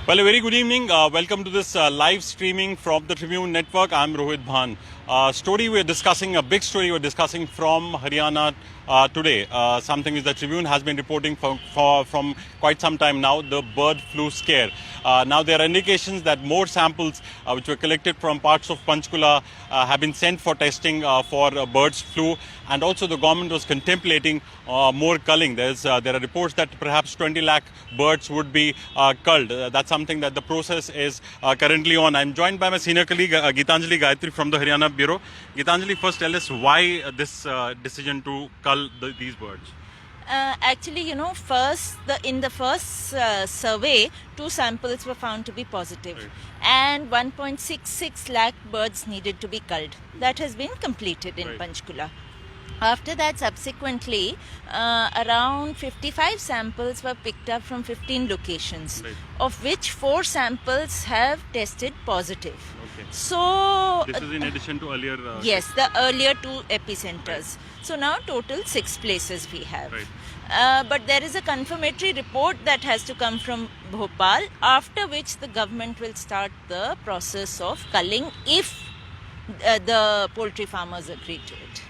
Well, a very good evening. Welcome to this live streaming from the Tribune Network. I'm Rohit Bhan. Story we're discussing, a big story we're discussing from Haryana today. Something which the Tribune has been reporting from quite some time now, the bird flu scare. Now there are indications that more samples which were collected from parts of Panchkula have been sent for testing for birds flu, and also the government was contemplating more culling. There are reports that perhaps 20 lakh birds would be culled. That's something that the process is currently on. I'm joined by my senior colleague Geetanjali Gayatri from the Haryana Bureau. Geetanjali, first tell us why this decision to cull these birds. Actually, in the first survey, 2 samples were found to be positive, Right. and 1.66 lakh birds needed to be culled. That has been completed in Right. Panchkula. After that, subsequently, around 55 samples were picked up from 15 locations, Right. of which 4 samples have tested positive. Okay. So, This is in addition to earlier. yes, the earlier 2 epicenters. So now total 6 places we have. Right. But there is a confirmatory report that has to come from Bhopal, after which the government will start the process of culling if the poultry farmers agree to it.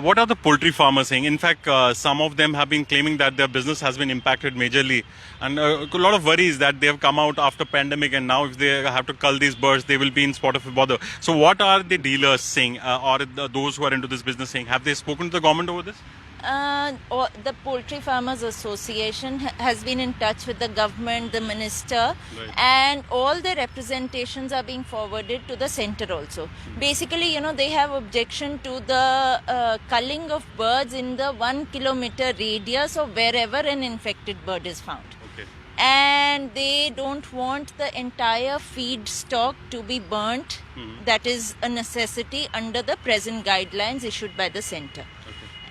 What are the poultry farmers saying? In fact, some of them have been claiming that their business has been impacted majorly, and a lot of worries that they have come out after pandemic, and now if they have to cull these birds, they will be in spot of bother. So, what are the dealers saying, or those who are into this business saying? Have they spoken to the government over this? The Poultry Farmers Association has been in touch with the government, the minister, Right. and all the representations are being forwarded to the center also. Basically, they have objection to the culling of birds in the 1 kilometer radius of wherever an infected bird is found. Okay. And they don't want the entire feed stock to be burnt. That is a necessity under the present guidelines issued by the center.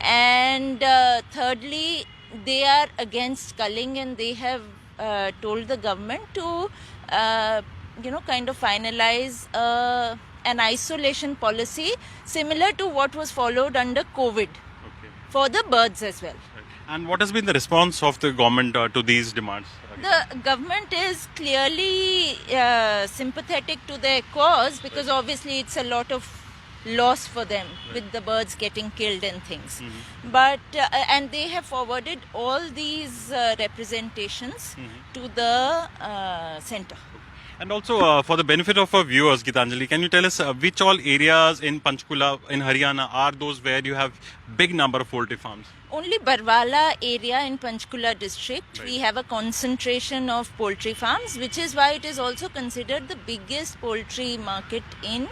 And thirdly, they are against culling, and they have told the government to kind of finalize an isolation policy similar to what was followed under COVID Okay. for the birds as well. Right. And what has been the response of the government to these demands? The government is clearly sympathetic to their cause, because obviously it's a lot of loss for them with the birds getting killed and things. But and they have forwarded all these representations to the center. And also, for the benefit of our viewers, Geetanjali, can you tell us which all areas in Panchkula, in Haryana, are those where you have big number of poultry farms? Only Barwala area in Panchkula district, Right. we have a concentration of poultry farms, which is why it is also considered the biggest poultry market in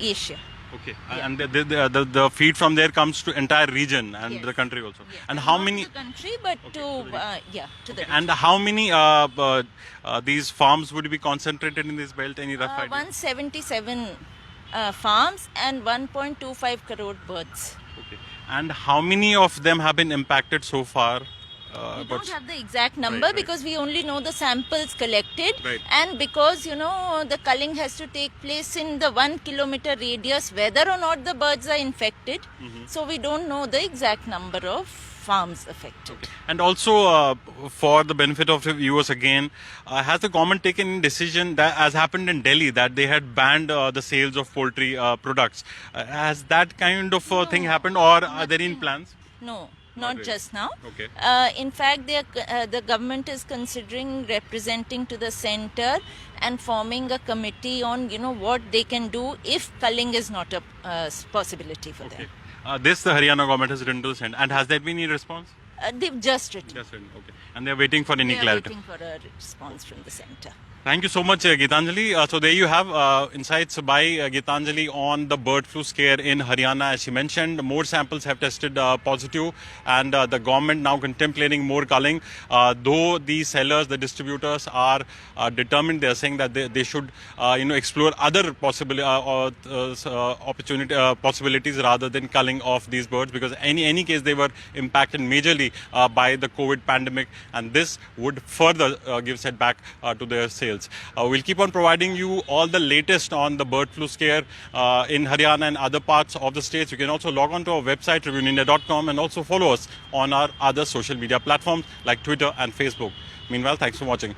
Asia. Okay. Yeah. And the feed from there comes to entire region and Yes. the country also. Yes. And how Not many? to the country, but Okay, to to the to the And how many these farms would be concentrated in this belt? Any rough idea? 177 farms and 1.25 crore birds. Okay. And how many of them have been impacted so far? We But- don't have the exact number, right. because we only know the samples collected, Right. and because the culling has to take place in the 1 kilometer radius, whether or not the birds are infected. So we don't know the exact number of farms affected. And also, for the benefit of the viewers again, has the government taken a decision that, as happened in Delhi, that they had banned the sales of poultry products? Has that kind of thing happened, or are there in plans? No, not really. just now. Okay. In fact, the government is considering representing to the center and forming a committee on what they can do if culling is not a possibility for them. This the Haryana government has written to the Senate. And has there been any response? They've just written. Just written. Okay. And they're waiting for any They are clarity. waiting for a response from the center. Thank you so much, Geetanjali. So there you have insights by Geetanjali on the bird flu scare in Haryana. As she mentioned, more samples have tested positive, and the government now contemplating more culling. Though the sellers, the distributors are determined, they are saying that they should, explore other possibilities rather than culling of these birds, because in any case they were impacted majorly by the COVID pandemic, and this would further give setback to their sales. We'll keep on providing you all the latest on the bird flu scare in Haryana and other parts of the states. You can also log on to our website, tribuneindia.com, and also follow us on our other social media platforms like Twitter and Facebook. Meanwhile, thanks for watching.